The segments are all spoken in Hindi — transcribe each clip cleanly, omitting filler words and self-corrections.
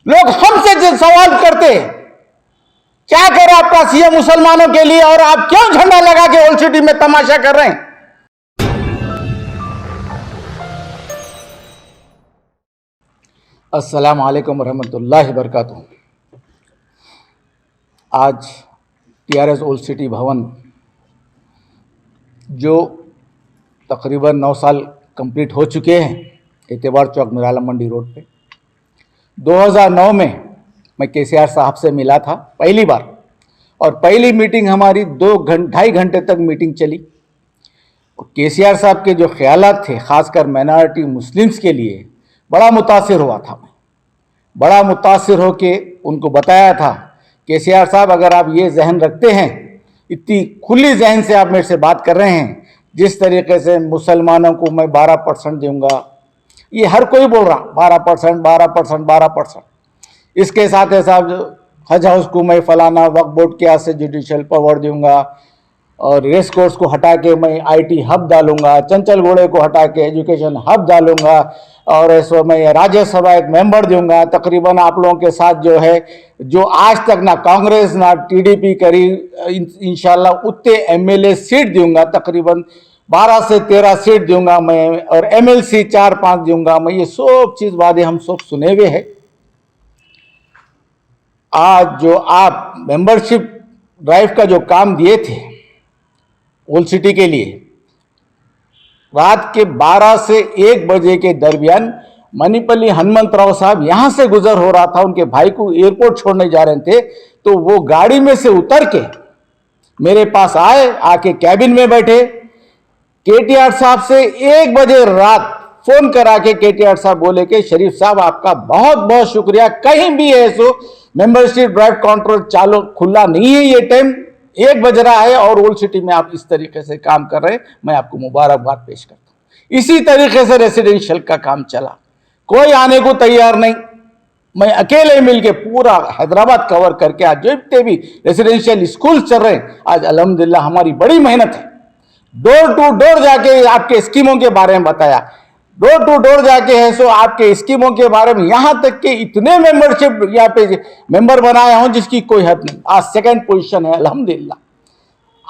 लोग हमसे जो सवाल करते हैं, क्या करे आपका सीएम मुसलमानों के लिए और आप क्यों झंडा लगा के ओल्ड सिटी में तमाशा कर रहे हैं? अस्सलाम वालेकुम रहमतुल्लाहि बरकातुहू। आज टीआरएस ओल्ड सिटी भवन जो तकरीबन 9 साल कंप्लीट हो चुके हैं, एतबार चौक मिराला मंडी रोड पे 2009 में मैं केसीआर साहब से मिला था पहली बार, और पहली मीटिंग हमारी 2-2.5 घंटे तक मीटिंग चली। केसीआर साहब के जो ख्यालात थे, ख़ासकर माइनॉरिटी मुस्लिम्स के लिए, बड़ा मुतासिर हुआ था। मैं बड़ा मुतासिर हो के उनको बताया था, केसीआर साहब अगर आप ये जहन रखते हैं, इतनी खुली जहन से आप मेरे से बात कर रहे हैं, जिस तरीके से मुसलमानों को मैं 12% दूंगा, ये हर कोई बोल रहा 12%, 12%, 12%। इसके साथ ही साथ हज हाउस को मैं फलाना वक्फ बोर्ड के हाथ से जुडिशल पावर दूंगा, और रेस कोर्स को हटा के मैं आईटी हब डालूंगा, चंचल घोड़े को हटा के एजुकेशन हब डालूंगा, और ऐसा मैं राज्यसभा एक मेंबर दूंगा। तकरीबन आप लोगों के साथ जो है, जो आज तक ना कांग्रेस ना टीडीपी करी, इंशाल्लाह उतने एमएलए सीट दूंगा, तकरीबन 12 से 13 सीट दूंगा मैं, और एमएलसी 4-5 दूंगा मैं। ये सब चीज़ वादे हम सब सुने हुए हैं। आज जो आप मेंबरशिप ड्राइव का जो काम दिए थे ओल्ड सिटी के लिए, रात के 12 से 1 बजे के दरमियान मणिपल्ली हनुमंतराव साहब यहाँ से गुजर हो रहा था, उनके भाई को एयरपोर्ट छोड़ने जा रहे थे, तो वो गाड़ी में से उतर के मेरे पास आए, आके कैबिन में बैठे। केटीआर साहब से 1 बजे रात फोन करा के केटीआर साहब बोले कि शरीफ साहब आपका बहुत बहुत शुक्रिया, कहीं भी है सो मेंबरशिप ड्राइव काउंटर चालू खुला नहीं है, ये टाइम 1 बज रहा है और ओल्ड सिटी में आप इस तरीके से काम कर रहे हैं, मैं आपको मुबारकबाद पेश करता हूँ। इसी तरीके से रेसिडेंशियल का काम चला, कोई आने को तैयार नहीं, मैं अकेले मिलके पूरा हैदराबाद कवर करके आज जितने भी रेसिडेंशियल स्कूल चल रहे हैं, आज अल्हम्दुलिल्लाह हमारी बड़ी मेहनत है। डोर टू डोर जाके आपके स्कीमों के बारे में बताया, डोर टू डोर जाके है सो आपके स्कीमों के बारे में, यहां तक कि इतने मेंबरशिप यहाँ पे मेंबर बनाया हूं जिसकी कोई हद नहीं। आज 2nd पोजीशन है अल्हम्दुलिल्लाह।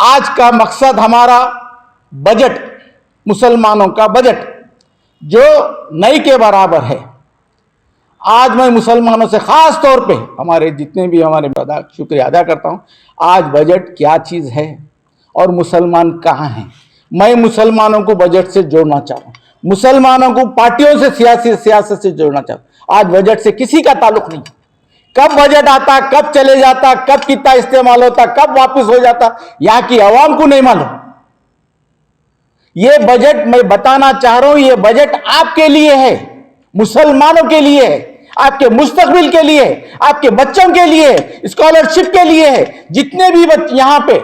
आज का मकसद हमारा बजट, मुसलमानों का बजट जो नई के बराबर है। आज मैं मुसलमानों से खास तौर पे हमारे जितने भी हमारे शुक्रिया अदा करता हूं। आज बजट क्या चीज है और मुसलमान कहाँ हैं, मैं मुसलमानों को बजट से जोड़ना चाहता हूं, मुसलमानों को पार्टियों से सियासत से जोड़ना चाहता हूं। आज बजट से किसी का ताल्लुक नहीं, कब बजट आता, कब चले जाता, कब कितना इस्तेमाल होता, कब वापस हो जाता, यहां की आवाम को नहीं मालूम। ये बजट मैं बताना चाह रहा हूं, ये बजट आपके लिए है, मुसलमानों के लिए है, आपके मुस्तकबिल के लिए, आपके बच्चों के लिए, स्कॉलरशिप के लिए है। जितने भी बच्चे यहां पे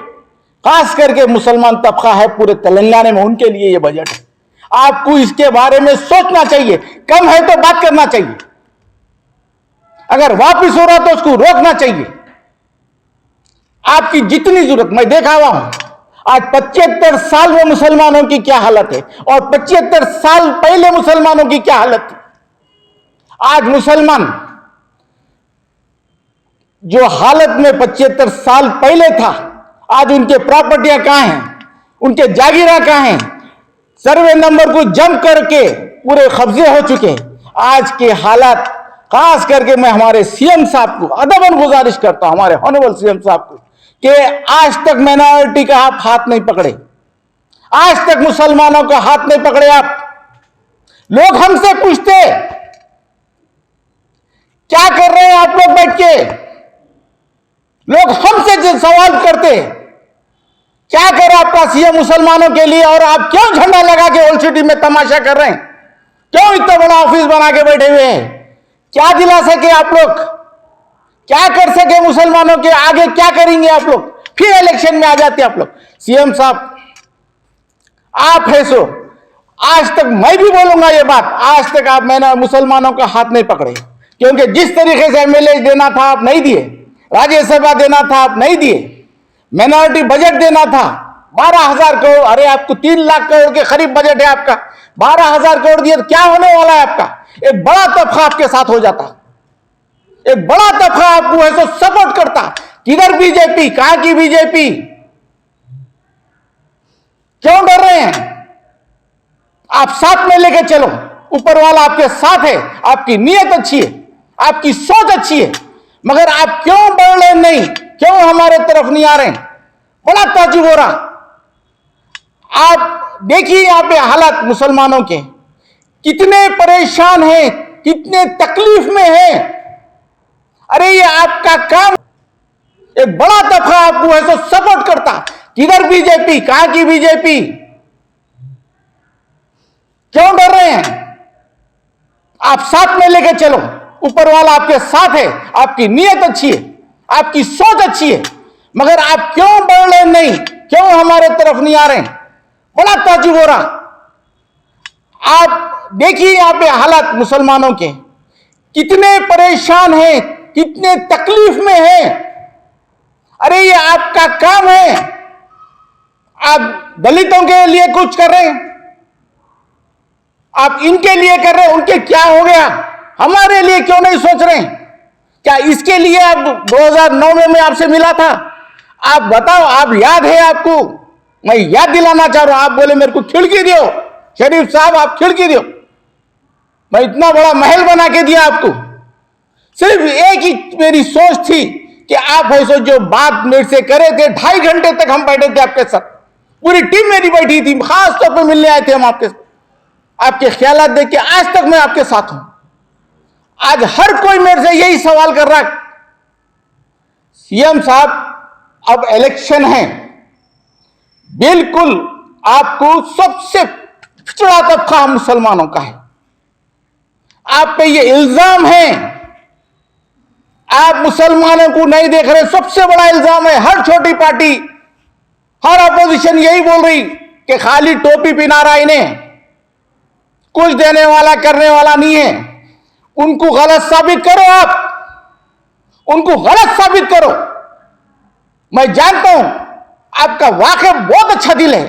खास करके मुसलमान तबका है पूरे तेलंगाना में, उनके लिए ये बजट है। आपको इसके बारे में सोचना चाहिए, कम है तो बात करना चाहिए, अगर वापिस हो रहा तो उसको रोकना चाहिए। आपकी जितनी जरूरत, मैं देखा हुआ हूं आज 75 साल में मुसलमानों की क्या हालत है और 75 साल पहले मुसलमानों की क्या हालत थी। आज मुसलमान जो हालत में 75 साल पहले था, आज उनके प्रॉपर्टियां कहां हैं, उनके जागीरा कहां हैं, सर्वे नंबर को जम करके पूरे कब्जे हो चुके। आज के हालात, खास करके मैं हमारे सीएम साहब को अदबन गुजारिश करता हूं, हमारे ऑनरेबल सीएम साहब को, कि आज तक माइनॉरिटी का आप हाथ नहीं पकड़े, आज तक मुसलमानों का हाथ नहीं पकड़े आप। लोग हमसे पूछते क्या कर रहे हैं आप लोग बैठ के, लोग हमसे जो सवाल करते क्या करे आपका सीएम मुसलमानों के लिए और आप क्यों झंडा लगा के ओल्ड सिटी में तमाशा कर रहे हैं, क्यों इतना बड़ा ऑफिस बना के बैठे हुए हैं, क्या दिला सके आप लोग, क्या कर सके मुसलमानों के आगे, क्या करेंगे आप लोग, फिर इलेक्शन में आ जाते आप लोग। सीएम साहब आप है सो, आज तक मैं भी बोलूंगा ये बात, आज तक आप मैंने मुसलमानों का हाथ नहीं पकड़े, क्योंकि जिस तरीके से एमएलए देना था आप नहीं दिए, राज्यसभा देना था आप नहीं दिए, माइनॉरिटी बजट देना था 12,000 करोड़, अरे आपको 3 लाख करोड़ के करीब बजट है आपका, 12,000 करोड़ दिए तो क्या होने वाला है आपका, एक बड़ा तबका आपके साथ हो जाता। एक बड़ा तबका आपको ऐसा सपोर्ट करता। किधर बीजेपी, कहां की बीजेपी? क्यों डर रहे हैं? आप साथ में लेके चलो, ऊपर वाला आपके साथ है, आपकी नीयत अच्छी है, आपकी सोच अच्छी है, मगर आप क्यों बढ़ रहे नहीं? क्यों हमारे तरफ नहीं आ रहे? बड़ा ताजुब हो रहा। आप देखिए यहां पे हालात मुसलमानों के कितने परेशान हैं, कितने तकलीफ में हैं। अरे ये आपका काम, एक बड़ा तबका आपको ऐसा सपोर्ट करता। किधर बीजेपी, कहां की बीजेपी? क्यों डर रहे हैं? आप साथ में लेके चलो, ऊपर वाला आपके साथ है, आपकी नीयत अच्छी है, आपकी सोच अच्छी है, मगर आप क्यों बढ़ रहे नहीं? क्यों हमारे तरफ नहीं आ रहे? बड़ा ताजुब हो रहा। आप देखिए यहां पे हालात मुसलमानों के कितने परेशान हैं, कितने तकलीफ में हैं। अरे ये आपका काम है, आप दलितों के लिए कुछ कर रहे हैं, आप इनके लिए कर रहे हैं, उनके क्या हो गया? हमारे लिए क्यों नहीं सोच रहे हैं? क्या इसके लिए आप 2009 में मैं आपसे मिला था? आप बताओ, आप याद है आपको? मैं याद दिलाना चाह रहा हूं। आप बोले मेरे को खिड़की दियो, शरीफ साहब आप खिड़की दियो। मैं इतना बड़ा महल बना के दिया आपको। सिर्फ एक ही मेरी सोच थी कि आप ऐसे जो बात मेरे से करे थे, 2.5 घंटे तक हम बैठे थे आपके साथ, पूरी टीम मेरी बैठी थी, खास तौर पर मिलने आए थे हम आपके ख्यालात देख के आज तक मैं आपके साथ हूं। आज हर कोई मेरे से यही सवाल कर रहा है, सीएम साहब अब इलेक्शन है, बिल्कुल आपको सबसे पिछड़ा तबका मुसलमानों का है, आप पे ये इल्जाम है, आप मुसलमानों को नहीं देख रहे। सबसे बड़ा इल्जाम है, हर छोटी पार्टी, हर अपोजिशन यही बोल रही कि खाली टोपी पहना रहा इन्हें, कुछ देने वाला करने वाला नहीं है। उनको गलत साबित करो, आप उनको गलत साबित करो। मैं जानता हूं आपका वाकई बहुत अच्छा दिल है,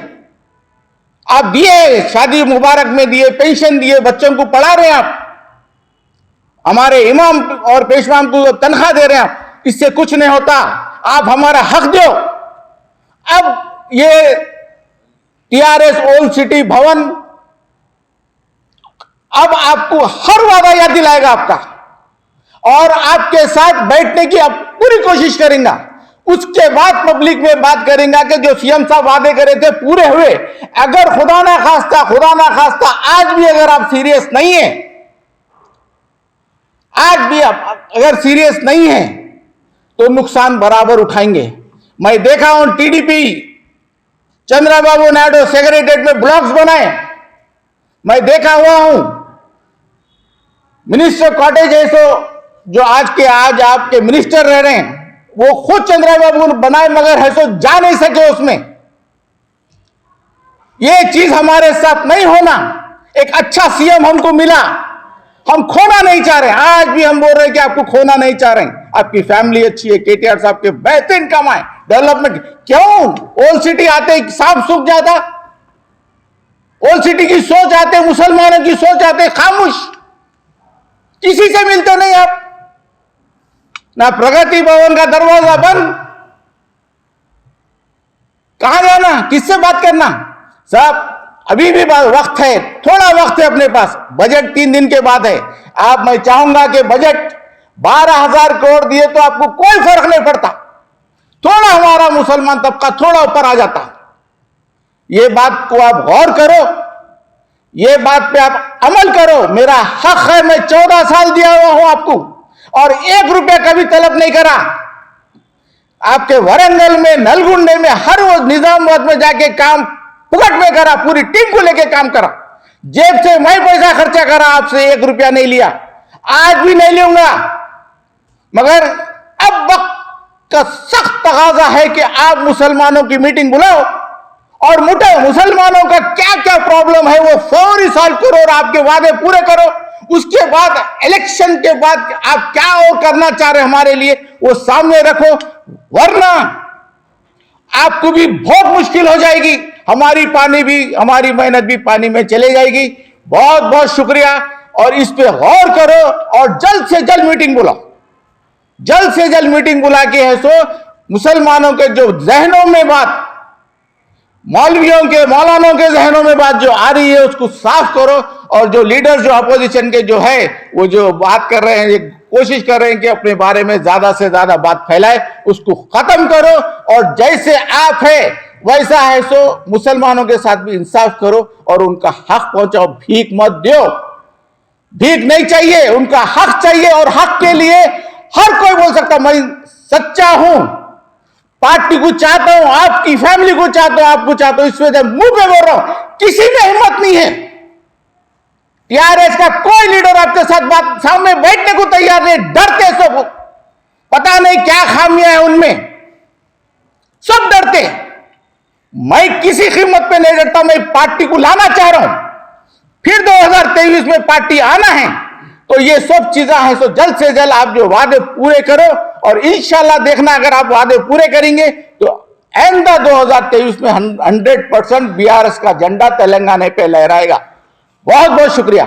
आप दिए, शादी मुबारक में दिए, पेंशन दिए, बच्चों को पढ़ा रहे हैं आप, हमारे इमाम और पेशवाम को तनख्वाह दे रहे हैं आप, इससे कुछ नहीं होता, आप हमारा हक दो। अब ये टीआरएस ओल्ड सिटी भवन अब आपको हर वादा याद दिलाएगा आपका, और आपके साथ बैठने की आप पूरी कोशिश करेंगे। उसके बाद पब्लिक में बात करेंगे कि जो सीएम साहब वादे करे थे पूरे हुए। अगर खुदा ना खास्ता आज भी अगर आप सीरियस नहीं है, आज भी आप अगर सीरियस नहीं है तो नुकसान बराबर उठाएंगे। मैं देखा हूं टीडीपी, चंद्रबाबू नायडू सेक्रेटरीट में ब्लॉक्स बनाए, मैं देखा हुआ हूं मिनिस्टर कॉटेज है, जो आज आपके मिनिस्टर रह रहे हैं, वो खुद चंद्रबाबू बनाए, मगर है सो जा नहीं सके उसमें। ये चीज हमारे साथ नहीं होना। एक अच्छा सीएम हमको मिला, हम खोना नहीं चाह रहे। आज भी हम बोल रहे हैं कि आपको खोना नहीं चाह रहे हैं। आपकी फैमिली अच्छी है, केटीआर साहब के बेहतरीन काम आए, डेवलपमेंट। क्यों ओल्ड सिटी आते साफ सूख जाता? ओल्ड सिटी की सोच आते, मुसलमानों की सोच आते, खामोश, किसी से मिलते नहीं आप। ना प्रगति भवन का दरवाजा बंद, कहां जाना, किससे बात करना? साहब अभी भी वक्त है, थोड़ा वक्त है अपने पास। बजट 3 दिन के बाद है। मैं चाहूंगा कि बजट 12,000 करोड़ दिए तो आपको कोई फर्क नहीं पड़ता, थोड़ा हमारा मुसलमान तबका थोड़ा ऊपर आ जाता। ये बात को आप गौर करो, ये बात पे आप अमल करो। मेरा हक है, मैं 14 साल दिया हुआ हूं आपको, और 1 रुपया कभी तलब नहीं करा। आपके वरंगल में, नलगुंडे में, हर वो निजामाबाद में जाके काम फुकट में करा, पूरी टीम को लेके काम करा, जेब से मैं पैसा खर्चा करा, आपसे 1 रुपया नहीं लिया, आज भी नहीं लूंगा। मगर अब वक्त का सख्त तकाजा है कि आप मुसलमानों की मीटिंग बुलाओ और मुसलमानों का क्या क्या प्रॉब्लम है वो फौरी सॉल्व करो और आपके वादे पूरे करो। उसके बाद इलेक्शन के बाद आप क्या और करना चाह रहे हमारे लिए वो सामने रखो, वरना आपको भी बहुत मुश्किल हो जाएगी, हमारी मेहनत भी पानी में चले जाएगी। बहुत बहुत शुक्रिया, और इस पे गौर करो और जल्द से जल्द मीटिंग बुलाओ। जल्द से जल्द मीटिंग बुला के है सो मुसलमानों के जो जहनों में बात, मौलवियों के मौलानों के जहनों में बात जो आ रही है उसको साफ करो, और जो लीडर जो अपोजिशन के जो है वो जो बात कर रहे हैं, ये कोशिश कर रहे हैं कि अपने बारे में ज्यादा से ज्यादा बात फैलाए, उसको खत्म करो। और जैसे आप है वैसा है सो मुसलमानों के साथ भी इंसाफ करो और उनका हक पहुंचाओ। भीख मत दो, भीख नहीं चाहिए, उनका हक चाहिए। और हक के लिए हर कोई बोल सकता मैं सच्चा हूं, पार्टी को चाहता हूं, आपकी फैमिली को चाहता हूं, आपको चाहता हूं, इस वजह मुंह पे बोल रहा हूं। किसी में हिम्मत नहीं है, टीआरएस का कोई लीडर आपके साथ बात सामने बैठने को तैयार नहीं, डरते सब, पता नहीं क्या खामियां है उनमें, सब डरते। मैं किसी कीमत पे नहीं डरता, मैं पार्टी को लाना चाह रहा हूं, फिर 2023 में पार्टी आना है, तो ये सब चीजें हैं। तो जल्द से जल्द आप जो वादे पूरे करो, और इंशाल्लाह देखना अगर आप वादे पूरे करेंगे तो आइंदा 2023 में 100% बीआरएस का झंडा तेलंगाना पे लहराएगा। बहुत बहुत शुक्रिया।